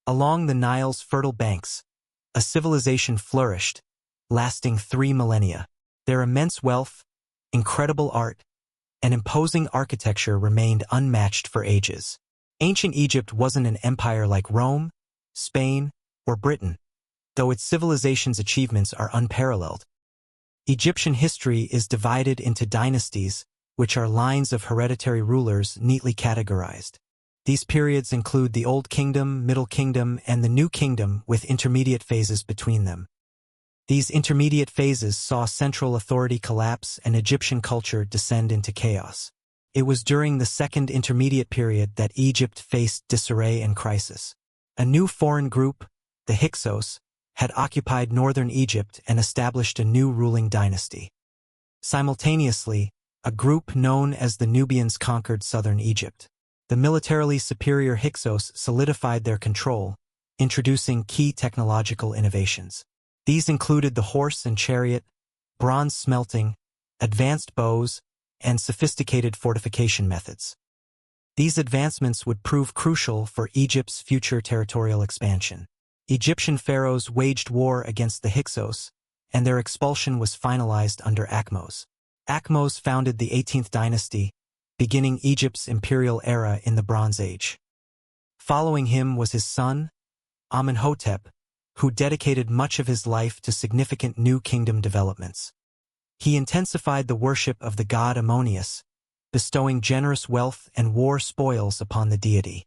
Along the Nile's fertile banks, a civilization flourished, lasting 3 millennia. Their immense wealth, incredible art, and imposing architecture remained unmatched for ages. Ancient Egypt wasn't an empire like Rome, Spain, or Britain, though its civilization's achievements are unparalleled. Egyptian history is divided into dynasties, which are lines of hereditary rulers neatly categorized. These periods include the Old Kingdom, Middle Kingdom, and the New Kingdom with intermediate phases between them. These intermediate phases saw central authority collapse and Egyptian culture descend into chaos. It was during the second intermediate period that Egypt faced disarray and crisis. A new foreign group, the Hyksos, had occupied northern Egypt and established a new ruling dynasty. Simultaneously, a group known as the Nubians conquered southern Egypt. The militarily superior Hyksos solidified their control, introducing key technological innovations. These included the horse and chariot, bronze smelting, advanced bows, and sophisticated fortification methods. These advancements would prove crucial for Egypt's future territorial expansion. Egyptian pharaohs waged war against the Hyksos, and their expulsion was finalized under Thutmose. Thutmose founded the 18th dynasty, beginning Egypt's imperial era in the Bronze Age. Following him was his son, Amenhotep, who dedicated much of his life to significant new kingdom developments. He intensified the worship of the god Ammonius, bestowing generous wealth and war spoils upon the deity.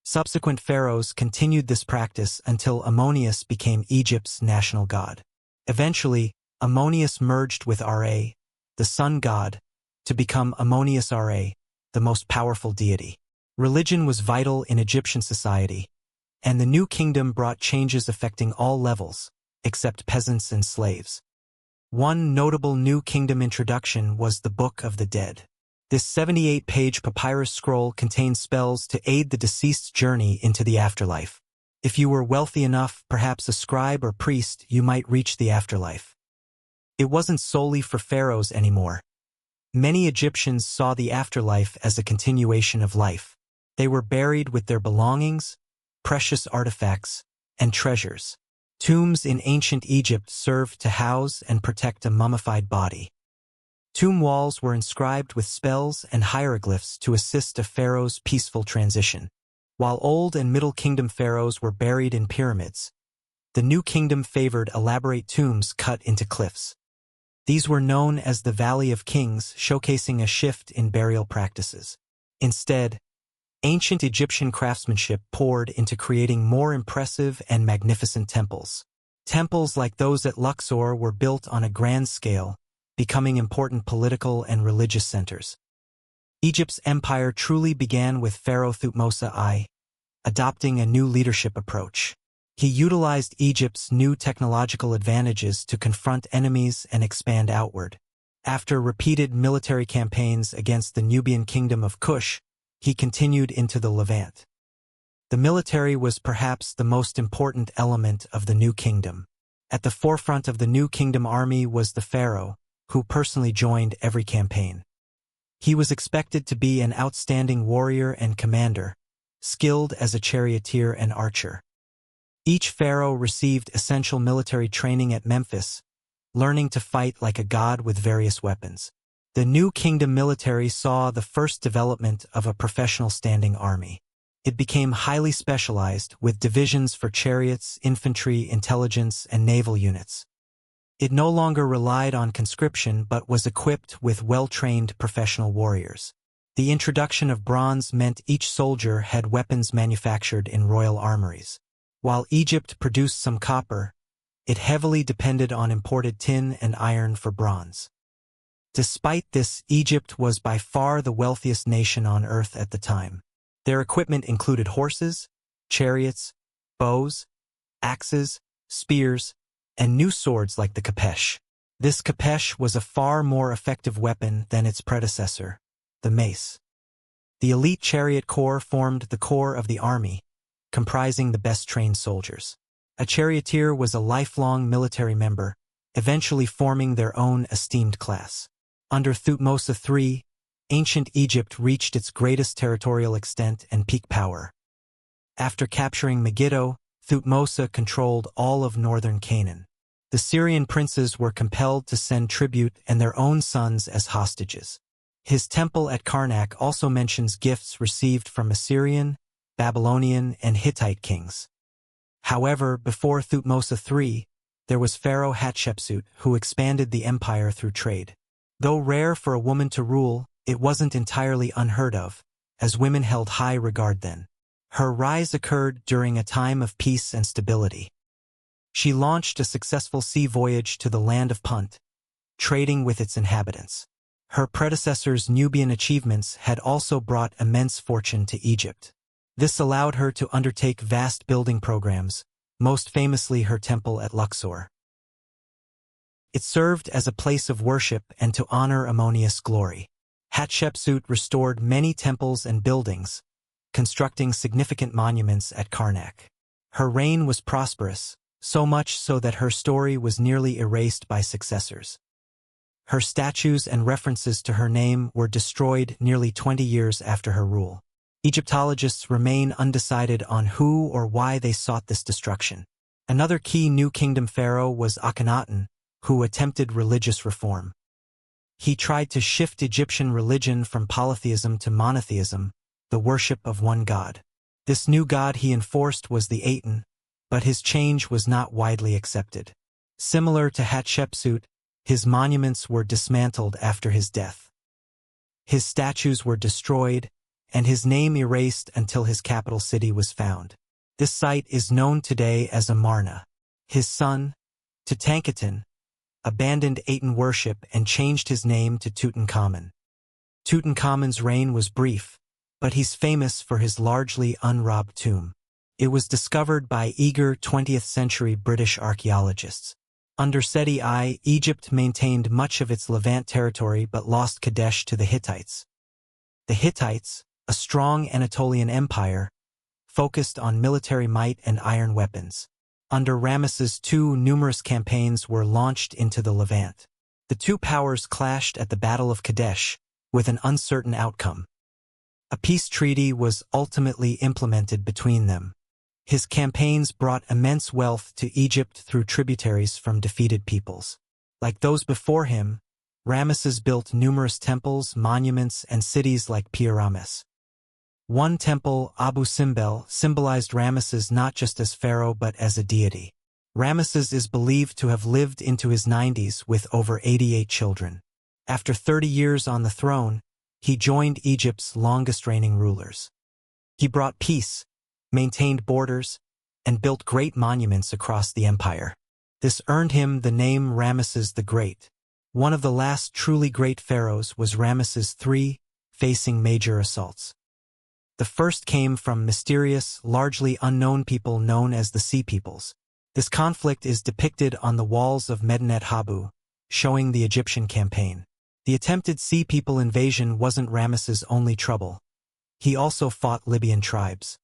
Subsequent pharaohs continued this practice until Ammonius became Egypt's national god. Eventually, Ammonius merged with Ra, the sun god, to become Ammonius Ra, the most powerful deity. Religion was vital in Egyptian society, and the new kingdom brought changes affecting all levels, except peasants and slaves. One notable new kingdom introduction was the Book of the Dead. This 78-page papyrus scroll contained spells to aid the deceased's journey into the afterlife. If you were wealthy enough, perhaps a scribe or priest, you might reach the afterlife. It wasn't solely for pharaohs anymore. Many Egyptians saw the afterlife as a continuation of life. They were buried with their belongings, precious artifacts, and treasures. Tombs in ancient Egypt served to house and protect a mummified body. Tomb walls were inscribed with spells and hieroglyphs to assist a pharaoh's peaceful transition. While Old and Middle Kingdom pharaohs were buried in pyramids, the New Kingdom favored elaborate tombs cut into cliffs. These were known as the Valley of Kings, showcasing a shift in burial practices. Instead, ancient Egyptian craftsmanship poured into creating more impressive and magnificent temples. Temples like those at Luxor were built on a grand scale, becoming important political and religious centers. Egypt's empire truly began with Pharaoh Thutmose I, adopting a new leadership approach. He utilized Egypt's new technological advantages to confront enemies and expand outward. After repeated military campaigns against the Nubian kingdom of Kush, he continued into the Levant. The military was perhaps the most important element of the new kingdom. At the forefront of the new kingdom army was the pharaoh, who personally joined every campaign. He was expected to be an outstanding warrior and commander, skilled as a charioteer and archer. Each pharaoh received essential military training at Memphis, learning to fight like a god with various weapons. The new kingdom military saw the first development of a professional standing army. It became highly specialized, with divisions for chariots, infantry, intelligence, and naval units. It no longer relied on conscription but was equipped with well-trained professional warriors. The introduction of bronze meant each soldier had weapons manufactured in royal armories. While Egypt produced some copper, it heavily depended on imported tin and iron for bronze. Despite this, Egypt was by far the wealthiest nation on earth at the time. Their equipment included horses, chariots, bows, axes, spears, and new swords like the khepesh. This khepesh was a far more effective weapon than its predecessor, the mace. The elite chariot corps formed the core of the army, comprising the best-trained soldiers. A charioteer was a lifelong military member, eventually forming their own esteemed class. Under Thutmose III, ancient Egypt reached its greatest territorial extent and peak power. After capturing Megiddo, Thutmose controlled all of northern Canaan. The Syrian princes were compelled to send tribute and their own sons as hostages. His temple at Karnak also mentions gifts received from Assyrian, Babylonian, and Hittite kings. However, before Thutmose III, there was Pharaoh Hatshepsut, who expanded the empire through trade. Though rare for a woman to rule, it wasn't entirely unheard of, as women held high regard then. Her rise occurred during a time of peace and stability. She launched a successful sea voyage to the land of Punt, trading with its inhabitants. Her predecessor's Nubian achievements had also brought immense fortune to Egypt. This allowed her to undertake vast building programs, most famously her temple at Luxor. It served as a place of worship and to honor Ammonius' glory. Hatshepsut restored many temples and buildings, constructing significant monuments at Karnak. Her reign was prosperous, so much so that her story was nearly erased by successors. Her statues and references to her name were destroyed nearly 20 years after her rule. Egyptologists remain undecided on who or why they sought this destruction. Another key New Kingdom pharaoh was Akhenaten, who attempted religious reform. He tried to shift Egyptian religion from polytheism to monotheism, the worship of one god. This new god he enforced was the Aten, but his change was not widely accepted. Similar to Hatshepsut, his monuments were dismantled after his death. His statues were destroyed, and his name erased until his capital city was found. This site is known today as Amun-Ra. His son, Tutankhaten, abandoned Aten worship and changed his name to Tutankhamun. Tutankhamun's reign was brief, but he's famous for his largely unrobbed tomb. It was discovered by eager 20th-century British archaeologists. Under Seti I, Egypt maintained much of its Levant territory but lost Kadesh to the Hittites. The Hittites, a strong Anatolian empire, focused on military might and iron weapons. Under Ramesses II, numerous campaigns were launched into the Levant. The two powers clashed at the Battle of Kadesh, with an uncertain outcome. A peace treaty was ultimately implemented between them. His campaigns brought immense wealth to Egypt through tributaries from defeated peoples. Like those before him, Ramesses built numerous temples, monuments, and cities like Pyramus. One temple, Abu Simbel, symbolized Ramesses not just as pharaoh but as a deity. Ramesses is believed to have lived into his 90s with over 88 children. After 30 years on the throne, he joined Egypt's longest-reigning rulers. He brought peace, maintained borders, and built great monuments across the empire. This earned him the name Ramesses the Great. One of the last truly great pharaohs was Ramesses III, facing major assaults. The first came from mysterious, largely unknown people known as the Sea Peoples. This conflict is depicted on the walls of Medinet Habu, showing the Egyptian campaign. The attempted Sea People invasion wasn't Ramesses' only trouble. He also fought Libyan tribes.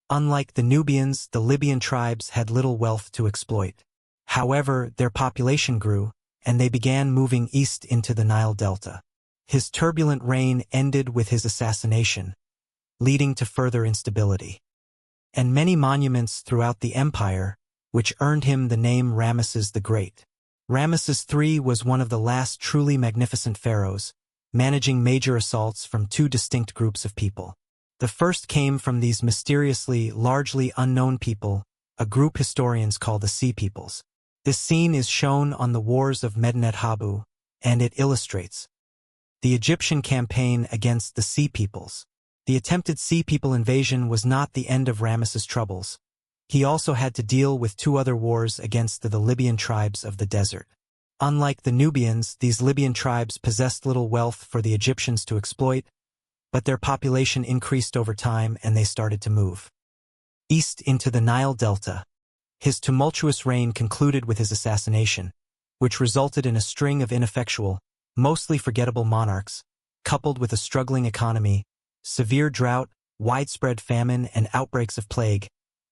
Unlike the Nubians, the Libyan tribes had little wealth to exploit. However, their population grew, and they began moving east into the Nile Delta. His turbulent reign ended with his assassination, leading to further instability. And many monuments throughout the empire, which earned him the name Ramesses the Great. Ramesses III was one of the last truly magnificent pharaohs, managing major assaults from two distinct groups of people. The first came from these mysteriously, largely unknown people, a group historians call the Sea Peoples. This scene is shown on the Wars of Medinet Habu, and it illustrates the Egyptian campaign against the Sea Peoples. The attempted Sea People invasion was not the end of Ramesses' troubles. He also had to deal with two other wars against the Libyan tribes of the desert. Unlike the Nubians, these Libyan tribes possessed little wealth for the Egyptians to exploit, but their population increased over time and they started to move east into the Nile Delta. His tumultuous reign concluded with his assassination, which resulted in a string of ineffectual, mostly forgettable monarchs, coupled with a struggling economy. Severe drought, widespread famine, and outbreaks of plague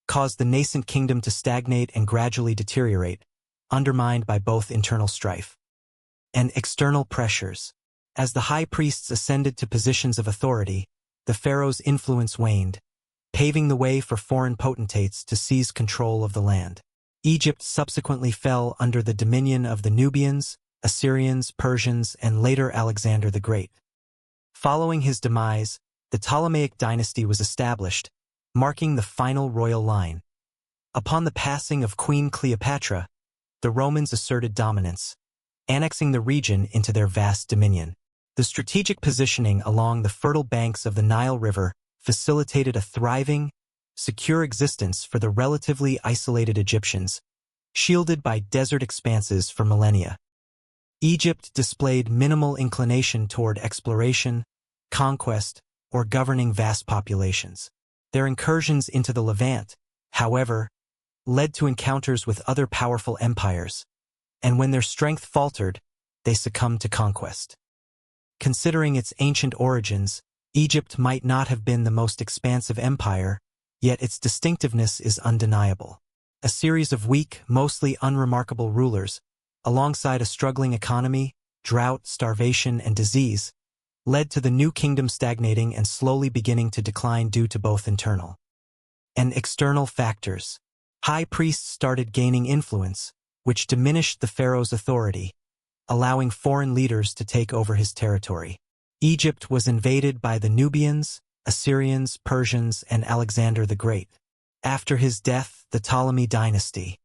caused the nascent kingdom to stagnate and gradually deteriorate, undermined by both internal strife and external pressures. As the high priests ascended to positions of authority, the pharaoh's influence waned, paving the way for foreign potentates to seize control of the land. Egypt subsequently fell under the dominion of the Nubians, Assyrians, Persians, and later Alexander the Great. Following his demise, the Ptolemaic dynasty was established, marking the final royal line. Upon the passing of Queen Cleopatra, the Romans asserted dominance, annexing the region into their vast dominion. The strategic positioning along the fertile banks of the Nile River facilitated a thriving, secure existence for the relatively isolated Egyptians, shielded by desert expanses for millennia. Egypt displayed minimal inclination toward exploration, conquest, or governing vast populations. Their incursions into the Levant, however, led to encounters with other powerful empires, and when their strength faltered, they succumbed to conquest. Considering its ancient origins, Egypt might not have been the most expansive empire, yet its distinctiveness is undeniable. A series of weak, mostly unremarkable rulers, alongside a struggling economy, drought, starvation, and disease, led to the new kingdom stagnating and slowly beginning to decline due to both internal and external factors. High priests started gaining influence, which diminished the pharaoh's authority, allowing foreign leaders to take over his territory. Egypt was invaded by the Nubians, Assyrians, Persians, and Alexander the Great. After his death, the Ptolemy dynasty,